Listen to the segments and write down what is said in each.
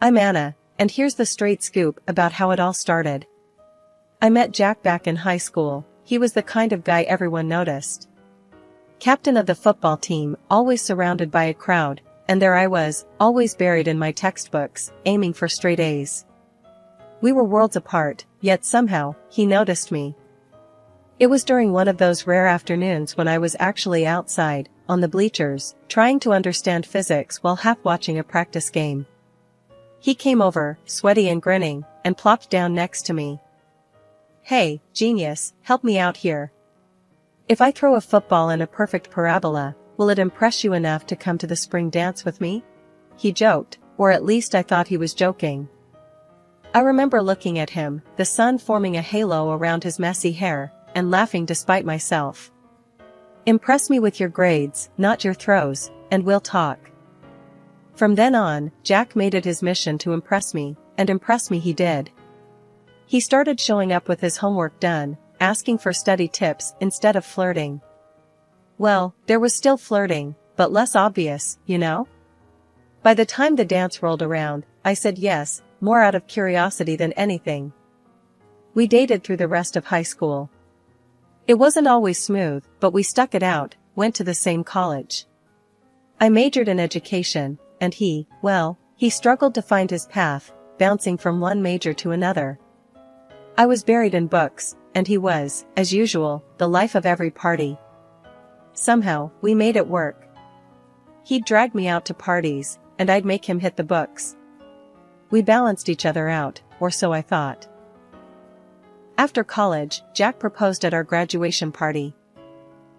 I'm Anna, and here's the straight scoop about how it all started. I met Jack back in high school. He was the kind of guy everyone noticed. Captain of the football team, always surrounded by a crowd, and there I was, always buried in my textbooks, aiming for straight A's. We were worlds apart, yet somehow, he noticed me. It was during one of those rare afternoons when I was actually outside, on the bleachers, trying to understand physics while half watching a practice game. He came over, sweaty and grinning, and plopped down next to me. "Hey, genius, help me out here. If I throw a football in a perfect parabola, will it impress you enough to come to the spring dance with me?" He joked, or at least I thought he was joking. I remember looking at him, the sun forming a halo around his messy hair, and laughing despite myself. "Impress me with your grades, not your throws, and we'll talk." From then on, Jack made it his mission to impress me, and impress me he did. He started showing up with his homework done, asking for study tips instead of flirting. Well, there was still flirting, but less obvious, you know? By the time the dance rolled around, I said yes, more out of curiosity than anything. We dated through the rest of high school. It wasn't always smooth, but we stuck it out, went to the same college. I majored in education, and he struggled to find his path, bouncing from one major to another. I was buried in books, and he was, as usual, the life of every party. Somehow, we made it work. He'd drag me out to parties, and I'd make him hit the books. We balanced each other out, or so I thought. After college, Jack proposed at our graduation party.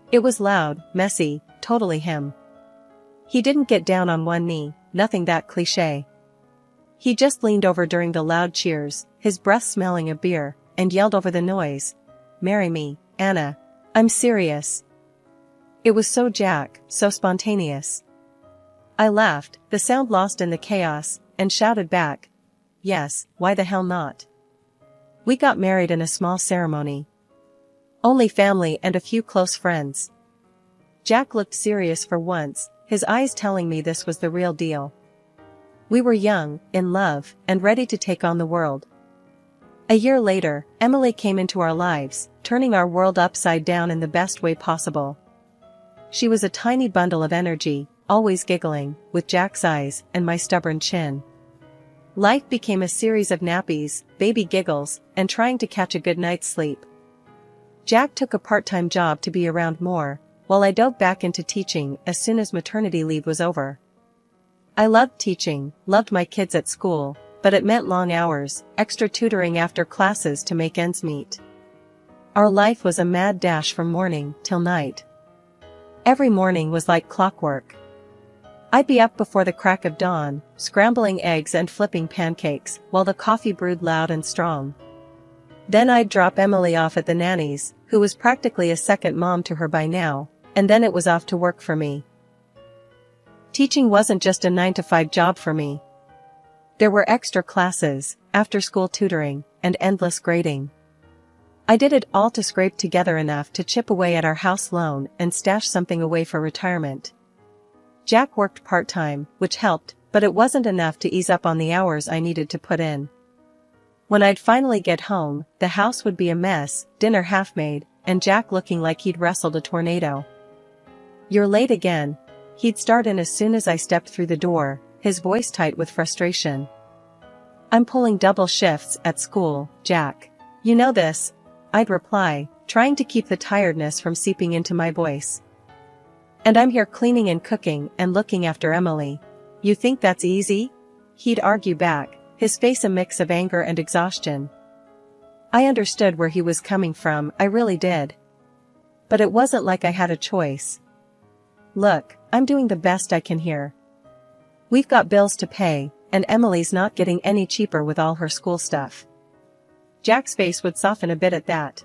It was loud, messy, totally him. He didn't get down on one knee, nothing that cliché. He just leaned over during the loud cheers, his breath smelling of beer, and yelled over the noise, "Marry me, Anna. I'm serious." It was so Jack, so spontaneous. I laughed, the sound lost in the chaos, and shouted back, "Yes, why the hell not?" We got married in a small ceremony. Only family and a few close friends. Jack looked serious for once, his eyes telling me this was the real deal. We were young, in love, and ready to take on the world. A year later, Emily came into our lives, turning our world upside down in the best way possible. She was a tiny bundle of energy, always giggling, with Jack's eyes and my stubborn chin. Life became a series of nappies, baby giggles, and trying to catch a good night's sleep. Jack took a part-time job to be around more, while I dove back into teaching as soon as maternity leave was over. I loved teaching, loved my kids at school, but it meant long hours, extra tutoring after classes to make ends meet. Our life was a mad dash from morning till night. Every morning was like clockwork. I'd be up before the crack of dawn, scrambling eggs and flipping pancakes, while the coffee brewed loud and strong. Then I'd drop Emily off at the nanny's, who was practically a second mom to her by now, and then it was off to work for me. Teaching wasn't just a 9-to-5 job for me. There were extra classes, after-school tutoring, and endless grading. I did it all to scrape together enough to chip away at our house loan and stash something away for retirement. Jack worked part-time, which helped, but it wasn't enough to ease up on the hours I needed to put in. When I'd finally get home, the house would be a mess, dinner half-made, and Jack looking like he'd wrestled a tornado. "You're late again." He'd start in as soon as I stepped through the door, his voice tight with frustration. "I'm pulling double shifts at school, Jack. You know this," I'd reply, trying to keep the tiredness from seeping into my voice. "And I'm here cleaning and cooking and looking after Emily. You think that's easy?" He'd argue back, his face a mix of anger and exhaustion. I understood where he was coming from, I really did. But it wasn't like I had a choice. "Look, I'm doing the best I can here. We've got bills to pay, and Emily's not getting any cheaper with all her school stuff." Jack's face would soften a bit at that.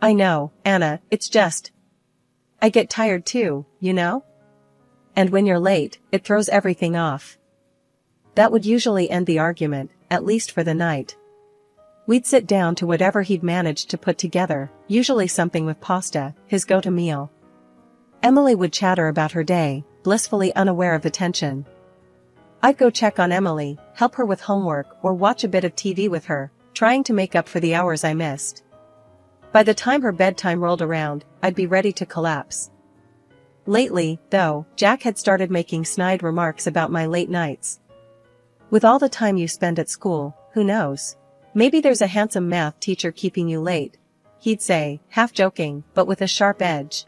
"I know, Anna, it's just, I get tired too, you know? And when you're late, it throws everything off." That would usually end the argument, at least for the night. We'd sit down to whatever he'd managed to put together, usually something with pasta, his go-to meal. Emily would chatter about her day, blissfully unaware of the tension. I'd go check on Emily, help her with homework or watch a bit of TV with her, trying to make up for the hours I missed. By the time her bedtime rolled around, I'd be ready to collapse. Lately, though, Jack had started making snide remarks about my late nights. With all the time you spend at school, who knows? Maybe there's a handsome math teacher keeping you late, he'd say, half joking, but with a sharp edge.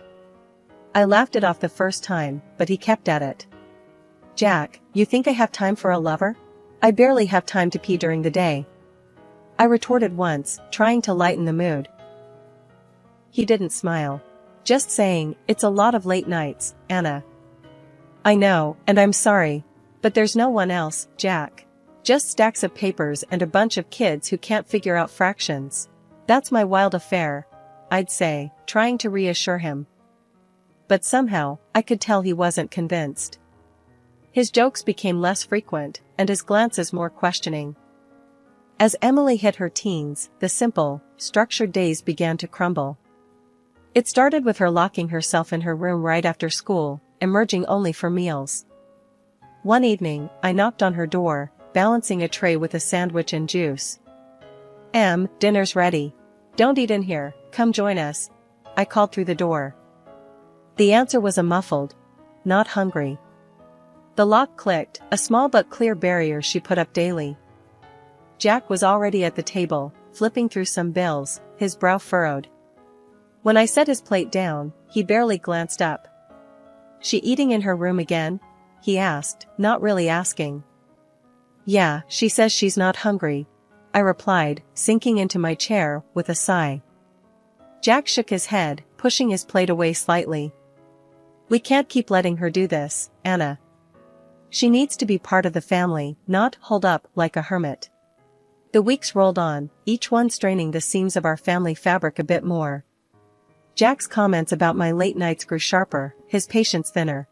I laughed it off the first time, but he kept at it. Jack, you think I have time for a lover? I barely have time to pee during the day. I retorted once, trying to lighten the mood. He didn't smile. Just saying, it's a lot of late nights, Anna. I know, and I'm sorry. But there's no one else, Jack. Just stacks of papers and a bunch of kids who can't figure out fractions. That's my wild affair, I'd say, trying to reassure him. But somehow, I could tell he wasn't convinced. His jokes became less frequent, and his glances more questioning. As Emily hit her teens, the simple, structured days began to crumble. It started with her locking herself in her room right after school, emerging only for meals. One evening, I knocked on her door, balancing a tray with a sandwich and juice. Dinner's ready. Don't eat in here, come join us, I called through the door. The answer was a muffled, not hungry. The lock clicked, a small but clear barrier she put up daily. Jack was already at the table, flipping through some bills, his brow furrowed. When I set his plate down, he barely glanced up. She eating in her room again? He asked, not really asking. Yeah, she says she's not hungry, I replied, sinking into my chair with a sigh. Jack shook his head, pushing his plate away slightly. We can't keep letting her do this, Anna. She needs to be part of the family, not holed up like a hermit. The weeks rolled on, each one straining the seams of our family fabric a bit more. Jack's comments about my late nights grew sharper, his patience thinner.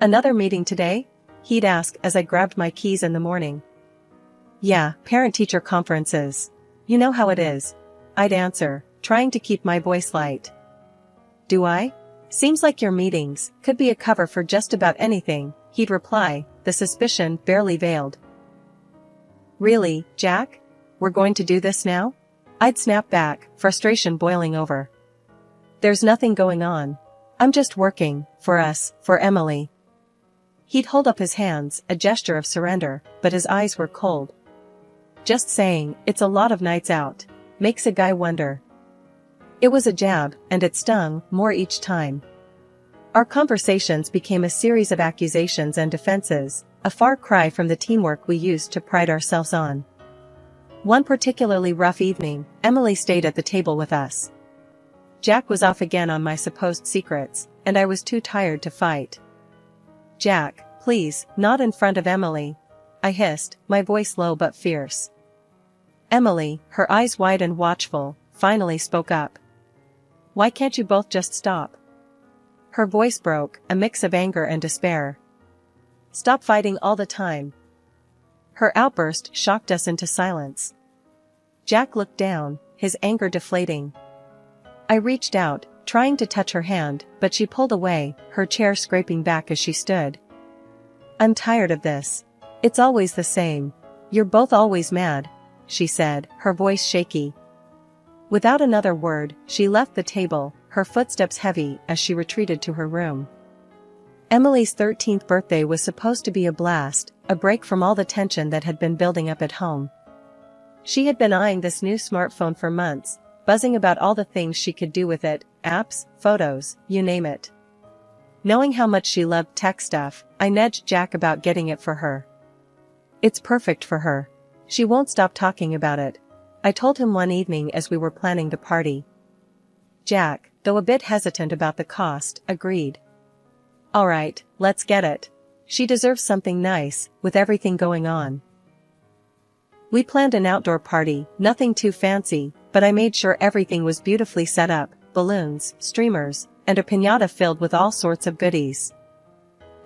Another meeting today? He'd ask as I grabbed my keys in the morning. Yeah, parent-teacher conferences. You know how it is, I'd answer, trying to keep my voice light. Do I? Seems like your meetings could be a cover for just about anything, he'd reply, the suspicion barely veiled. Really, Jack? We're going to do this now? I'd snap back, frustration boiling over. There's nothing going on. I'm just working, for us, for Emily. He'd hold up his hands, a gesture of surrender, but his eyes were cold. Just saying, it's a lot of nights out. Makes a guy wonder. It was a jab, and it stung more each time. Our conversations became a series of accusations and defenses, a far cry from the teamwork we used to pride ourselves on. One particularly rough evening, Emily stayed at the table with us. Jack was off again on my supposed secrets, and I was too tired to fight. Jack, please, not in front of Emily, I hissed, my voice low but fierce. Emily, her eyes wide and watchful, finally spoke up. Why can't you both just stop? Her voice broke, a mix of anger and despair. Stop fighting all the time. Her outburst shocked us into silence. Jack looked down, his anger deflating. I reached out, trying to touch her hand, but she pulled away, her chair scraping back as she stood. I'm tired of this. It's always the same. You're both always mad, she said, her voice shaky. Without another word, she left the table, her footsteps heavy as she retreated to her room. Emily's 13th birthday was supposed to be a blast, a break from all the tension that had been building up at home. She had been eyeing this new smartphone for months, buzzing about all the things she could do with it, apps, photos, you name it. Knowing how much she loved tech stuff, I nudged Jack about getting it for her. It's perfect for her. She won't stop talking about it, I told him one evening as we were planning the party. Jack, though a bit hesitant about the cost, agreed. All right, let's get it. She deserves something nice, with everything going on. We planned an outdoor party, nothing too fancy, but I made sure everything was beautifully set up, balloons, streamers, and a piñata filled with all sorts of goodies.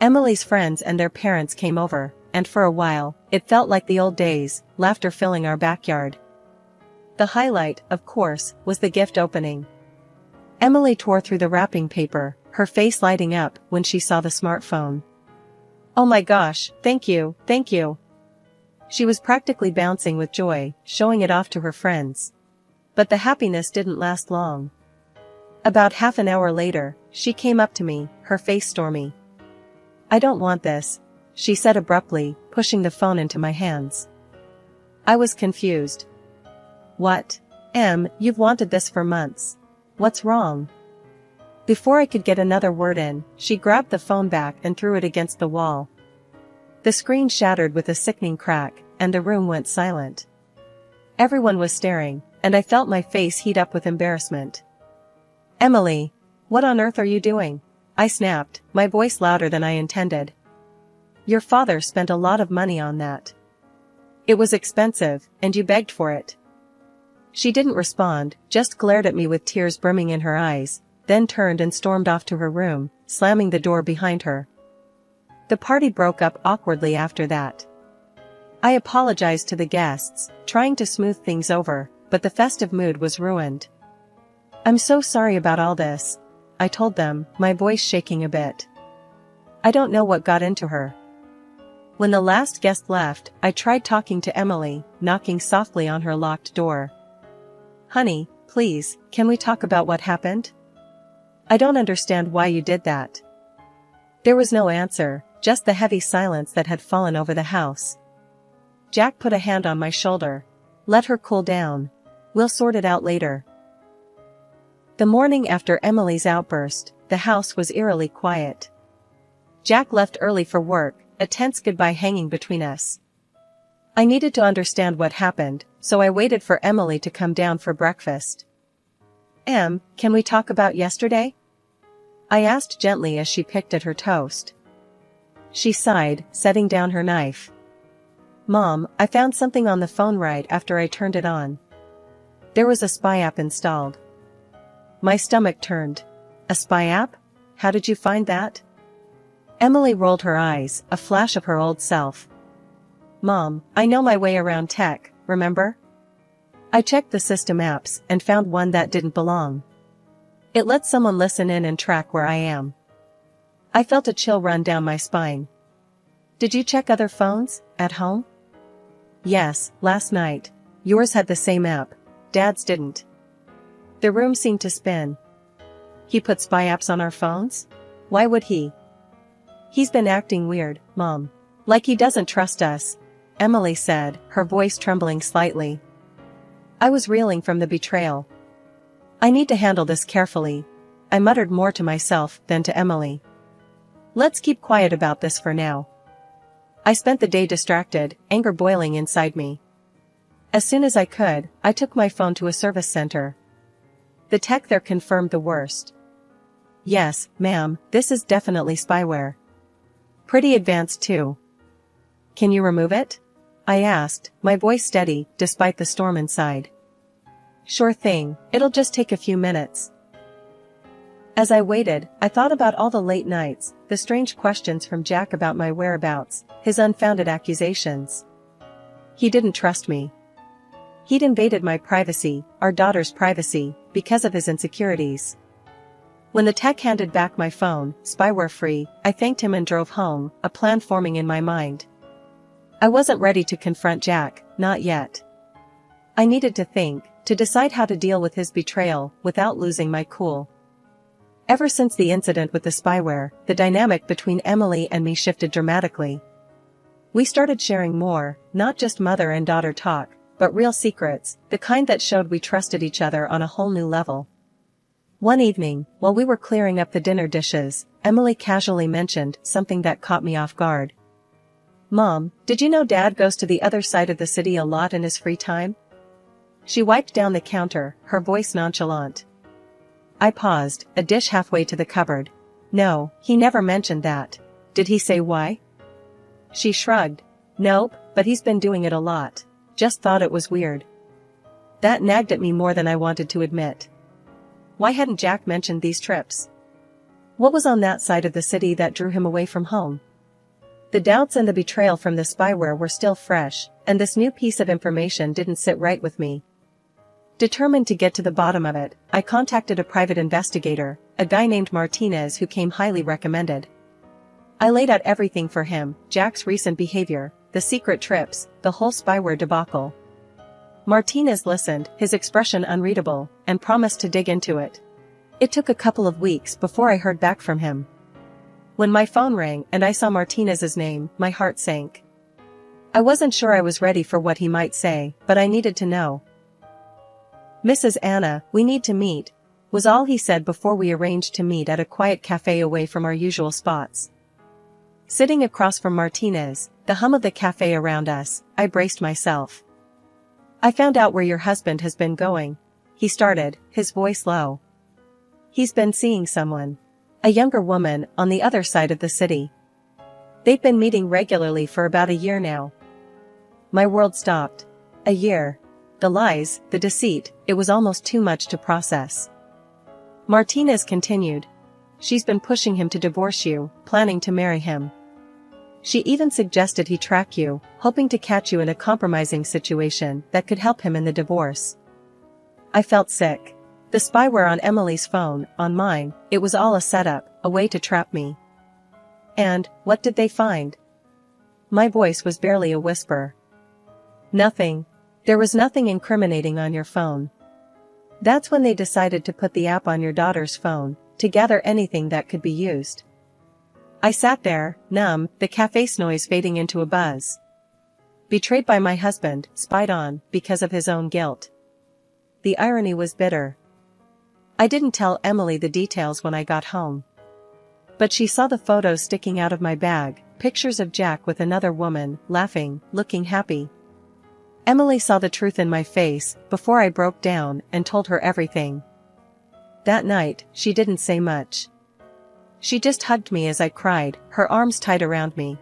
Emily's friends and their parents came over, and for a while, it felt like the old days, laughter filling our backyard. The highlight, of course, was the gift opening. Emily tore through the wrapping paper, her face lighting up when she saw the smartphone. Oh my gosh, thank you, thank you. She was practically bouncing with joy, showing it off to her friends. But the happiness didn't last long. About half an hour later, she came up to me, her face stormy. I don't want this, she said abruptly, pushing the phone into my hands. I was confused. What? You've wanted this for months. What's wrong? Before I could get another word in, she grabbed the phone back and threw it against the wall. The screen shattered with a sickening crack, and the room went silent. Everyone was staring, and I felt my face heat up with embarrassment. Emily, what on earth are you doing? I snapped, my voice louder than I intended. Your father spent a lot of money on that. It was expensive, and you begged for it. She didn't respond, just glared at me with tears brimming in her eyes, then turned and stormed off to her room, slamming the door behind her. The party broke up awkwardly after that. I apologized to the guests, trying to smooth things over, but the festive mood was ruined. I'm so sorry about all this, I told them, my voice shaking a bit. I don't know what got into her. When the last guest left, I tried talking to Emily, knocking softly on her locked door. Honey, please, can we talk about what happened? I don't understand why you did that. There was no answer, just the heavy silence that had fallen over the house. Jack put a hand on my shoulder. Let her cool down. We'll sort it out later. The morning after Emily's outburst, the house was eerily quiet. Jack left early for work, a tense goodbye hanging between us. I needed to understand what happened, so I waited for Emily to come down for breakfast. Can we talk about yesterday? I asked gently as she picked at her toast. She sighed, setting down her knife. Mom, I found something on the phone right after I turned it on. There was a spy app installed. My stomach turned. A spy app? How did you find that? Emily rolled her eyes, a flash of her old self. Mom, I know my way around tech, remember? I checked the system apps and found one that didn't belong. It lets someone listen in and track where I am. I felt a chill run down my spine. Did you check other phones, at home? Yes, last night. Yours had the same app. Dad's didn't. The room seemed to spin. He put spy apps on our phones? Why would he? He's been acting weird, Mom. Like he doesn't trust us, Emily said, her voice trembling slightly. I was reeling from the betrayal. I need to handle this carefully, I muttered more to myself than to Emily. Let's keep quiet about this for now. I spent the day distracted, anger boiling inside me. As soon as I could, I took my phone to a service center. The tech there confirmed the worst. Yes, ma'am, this is definitely spyware. Pretty advanced too. Can you remove it? I asked, my voice steady, despite the storm inside. Sure thing, it'll just take a few minutes. As I waited, I thought about all the late nights, the strange questions from Jack about my whereabouts, his unfounded accusations. He didn't trust me. He'd invaded my privacy, our daughter's privacy, because of his insecurities. When the tech handed back my phone, spyware-free, I thanked him and drove home, a plan forming in my mind. I wasn't ready to confront Jack, not yet. I needed to think, to decide how to deal with his betrayal, without losing my cool. Ever since the incident with the spyware, the dynamic between Emily and me shifted dramatically. We started sharing more, not just mother and daughter talk, but real secrets, the kind that showed we trusted each other on a whole new level. One evening, while we were clearing up the dinner dishes, Emily casually mentioned something that caught me off guard. Mom, did you know Dad goes to the other side of the city a lot in his free time? She wiped down the counter, her voice nonchalant. I paused, a dish halfway to the cupboard. No, he never mentioned that. Did he say why? She shrugged. Nope, but he's been doing it a lot. Just thought it was weird. That nagged at me more than I wanted to admit. Why hadn't Jack mentioned these trips? What was on that side of the city that drew him away from home? The doubts and the betrayal from the spyware were still fresh, and this new piece of information didn't sit right with me. Determined to get to the bottom of it, I contacted a private investigator, a guy named Martinez who came highly recommended. I laid out everything for him, Jack's recent behavior, the secret trips, the whole spyware debacle. Martinez listened, his expression unreadable, and promised to dig into it. It took a couple of weeks before I heard back from him. When my phone rang and I saw Martinez's name, my heart sank. I wasn't sure I was ready for what he might say, but I needed to know. "Mrs. Anna, we need to meet," was all he said before we arranged to meet at a quiet cafe away from our usual spots. Sitting across from Martinez, the hum of the cafe around us, I braced myself. "I found out where your husband has been going," he started, his voice low. "He's been seeing someone. A younger woman, on the other side of the city. They've been meeting regularly for about a year now." My world stopped. A year. The lies, the deceit, it was almost too much to process. Martinez continued. "She's been pushing him to divorce you, planning to marry him. She even suggested he track you, hoping to catch you in a compromising situation that could help him in the divorce." I felt sick. The spyware on Emily's phone, on mine, it was all a setup, a way to trap me. And, what did they find? My voice was barely a whisper. "Nothing. There was nothing incriminating on your phone. That's when they decided to put the app on your daughter's phone, to gather anything that could be used." I sat there, numb, the cafe's noise fading into a buzz. Betrayed by my husband, spied on, because of his own guilt. The irony was bitter. I didn't tell Emily the details when I got home. But she saw the photos sticking out of my bag, pictures of Jack with another woman, laughing, looking happy. Emily saw the truth in my face, before I broke down and told her everything. That night, she didn't say much. She just hugged me as I cried, her arms tight around me.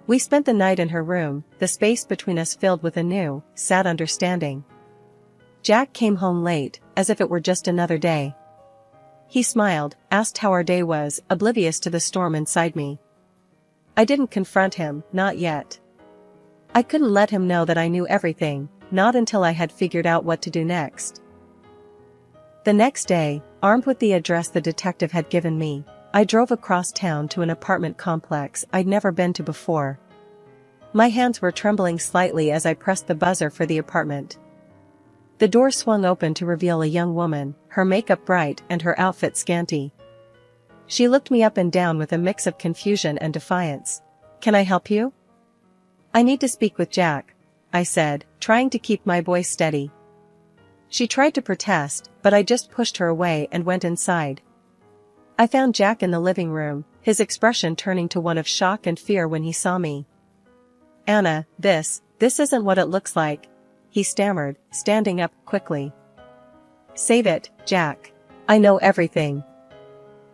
We spent the night in her room, the space between us filled with a new, sad understanding. Jack came home late, as if it were just another day. He smiled, asked how our day was, oblivious to the storm inside me. I didn't confront him, not yet. I couldn't let him know that I knew everything, not until I had figured out what to do next. The next day, armed with the address the detective had given me, I drove across town to an apartment complex I'd never been to before. My hands were trembling slightly as I pressed the buzzer for the apartment. The door swung open to reveal a young woman, her makeup bright and her outfit scanty. She looked me up and down with a mix of confusion and defiance. "Can I help you?" "I need to speak with Jack," I said, trying to keep my voice steady. She tried to protest, but I just pushed her away and went inside. I found Jack in the living room, his expression turning to one of shock and fear when he saw me. "Anna, this isn't what it looks like," he stammered, standing up quickly. "Save it, Jack. I know everything."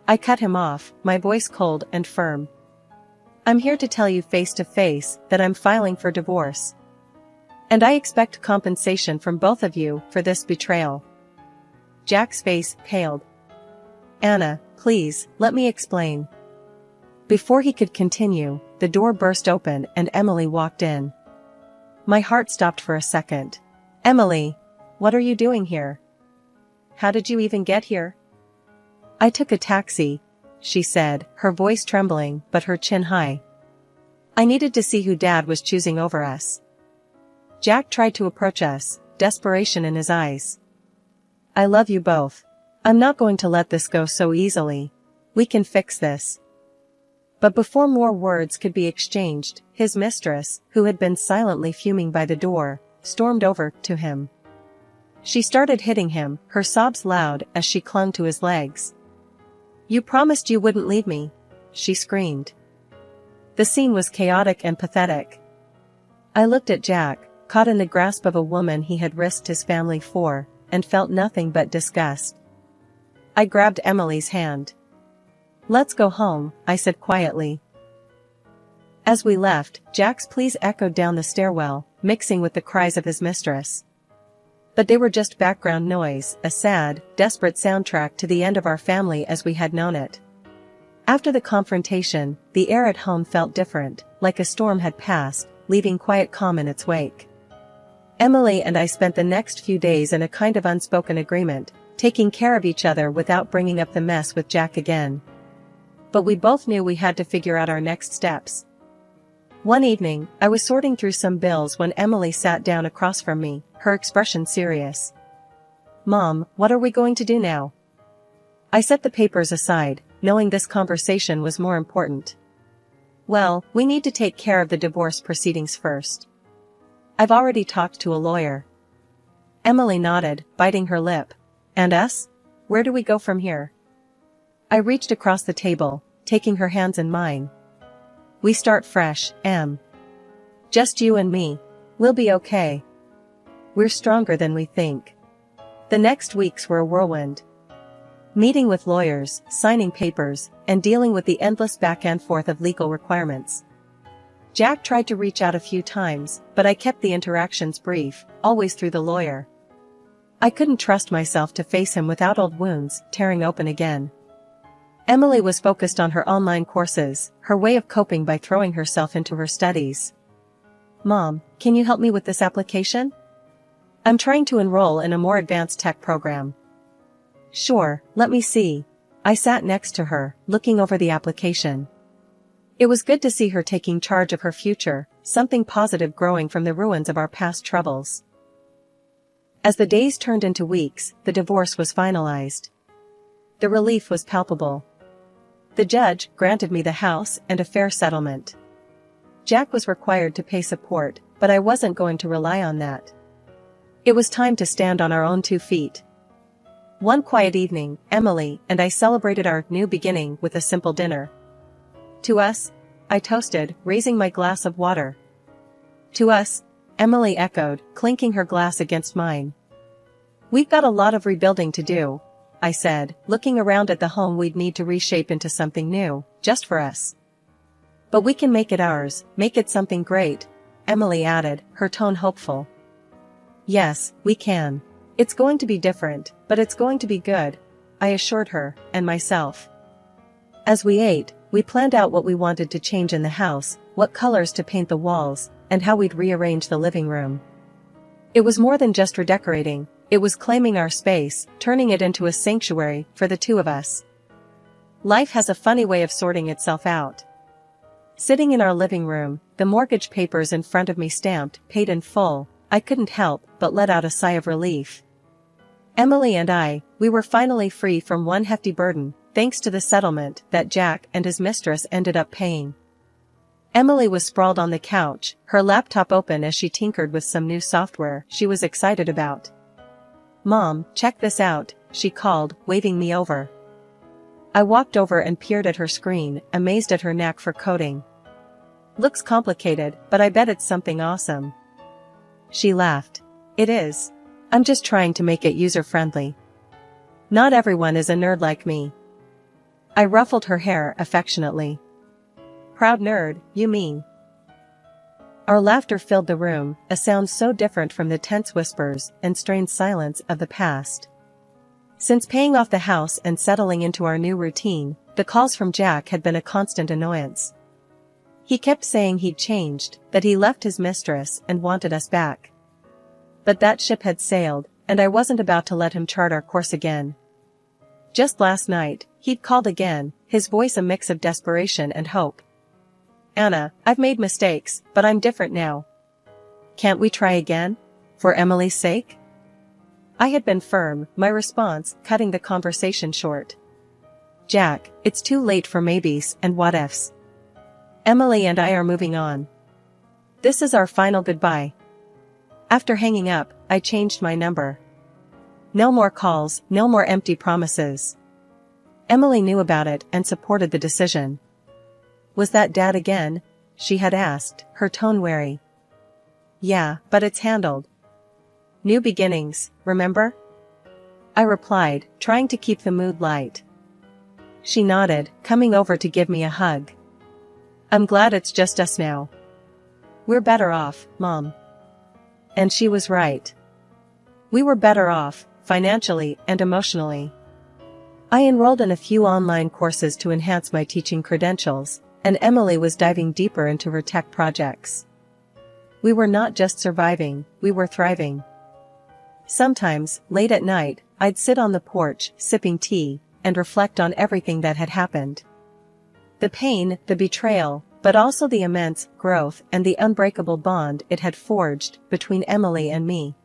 I cut him off, my voice cold and firm. "I'm here to tell you face to face that I'm filing for divorce. And I expect compensation from both of you for this betrayal." Jack's face paled. "Anna, please, let me explain." Before he could continue, the door burst open and Emily walked in. My heart stopped for a second. "Emily, what are you doing here? How did you even get here?" "I took a taxi," she said, her voice trembling but her chin high. "I needed to see who Dad was choosing over us." Jack tried to approach us, desperation in his eyes. "I love you both. I'm not going to let this go so easily. We can fix this." But before more words could be exchanged, his mistress, who had been silently fuming by the door, stormed over to him. She started hitting him, her sobs loud as she clung to his legs. "You promised you wouldn't leave me," she screamed. The scene was chaotic and pathetic. I looked at Jack, caught in the grasp of a woman he had risked his family for, and felt nothing but disgust. I grabbed Emily's hand. "Let's go home," I said quietly. As we left, Jack's pleas echoed down the stairwell, mixing with the cries of his mistress. But they were just background noise, a sad, desperate soundtrack to the end of our family as we had known it. After the confrontation, the air at home felt different, like a storm had passed, leaving quiet calm in its wake. Emily and I spent the next few days in a kind of unspoken agreement, taking care of each other without bringing up the mess with Jack again. But we both knew we had to figure out our next steps. One evening, I was sorting through some bills when Emily sat down across from me, her expression serious. "Mom, what are we going to do now?" I set the papers aside, knowing this conversation was more important. "Well, we need to take care of the divorce proceedings first. I've already talked to a lawyer." Emily nodded, biting her lip. "And us? Where do we go from here?" I reached across the table, taking her hands in mine. "We start fresh, Em. Just you and me. We'll be okay. We're stronger than we think." The next weeks were a whirlwind. Meeting with lawyers, signing papers, and dealing with the endless back and forth of legal requirements. Jack tried to reach out a few times, but I kept the interactions brief, always through the lawyer. I couldn't trust myself to face him without old wounds tearing open again. Emily was focused on her online courses, her way of coping by throwing herself into her studies. "Mom, can you help me with this application? I'm trying to enroll in a more advanced tech program." "Sure, let me see." I sat next to her, looking over the application. It was good to see her taking charge of her future, something positive growing from the ruins of our past troubles. As the days turned into weeks, the divorce was finalized. The relief was palpable. The judge granted me the house and a fair settlement. Jack was required to pay support, but I wasn't going to rely on that. It was time to stand on our own 2 feet. One quiet evening, Emily and I celebrated our new beginning with a simple dinner. "To us," I toasted, raising my glass of water. "To us," Emily echoed, clinking her glass against mine. "We've got a lot of rebuilding to do," I said, looking around at the home we'd need to reshape into something new, just for us. "But we can make it ours, make it something great," Emily added, her tone hopeful. "Yes, we can. It's going to be different, but it's going to be good," I assured her, and myself. As we ate, we planned out what we wanted to change in the house, what colors to paint the walls, and how we'd rearrange the living room. It was more than just redecorating, it was claiming our space, turning it into a sanctuary for the 2 of us. Life has a funny way of sorting itself out. Sitting in our living room, the mortgage papers in front of me stamped, paid in full, I couldn't help but let out a sigh of relief. Emily and we were finally free from one hefty burden, thanks to the settlement that Jack and his mistress ended up paying. Emily was sprawled on the couch, her laptop open as she tinkered with some new software she was excited about. "Mom, check this out," she called, waving me over. I walked over and peered at her screen, amazed at her knack for coding. "Looks complicated, but I bet it's something awesome." She laughed. "It is. I'm just trying to make it user-friendly. Not everyone is a nerd like me." I ruffled her hair affectionately. "Proud nerd, you mean?" Our laughter filled the room, a sound so different from the tense whispers and strained silence of the past. Since paying off the house and settling into our new routine, the calls from Jack had been a constant annoyance. He kept saying he'd changed, that he left his mistress and wanted us back. But that ship had sailed, and I wasn't about to let him chart our course again. Just last night, he'd called again, his voice a mix of desperation and hope. "Anna, I've made mistakes, but I'm different now. Can't we try again? For Emily's sake?" I had been firm, my response cutting the conversation short. "Jack, it's too late for maybes and what-ifs. Emily and I are moving on. This is our final goodbye." After hanging up, I changed my number. No more calls, no more empty promises. Emily knew about it and supported the decision. "Was that Dad again?" she had asked, her tone wary. "Yeah, but it's handled. New beginnings, remember?" I replied, trying to keep the mood light. She nodded, coming over to give me a hug. "I'm glad it's just us now. We're better off, Mom." And she was right. We were better off, financially and emotionally. I enrolled in a few online courses to enhance my teaching credentials, and Emily was diving deeper into her tech projects. We were not just surviving, we were thriving. Sometimes, late at night, I'd sit on the porch, sipping tea, and reflect on everything that had happened. The pain, the betrayal, but also the immense growth and the unbreakable bond it had forged between Emily and me.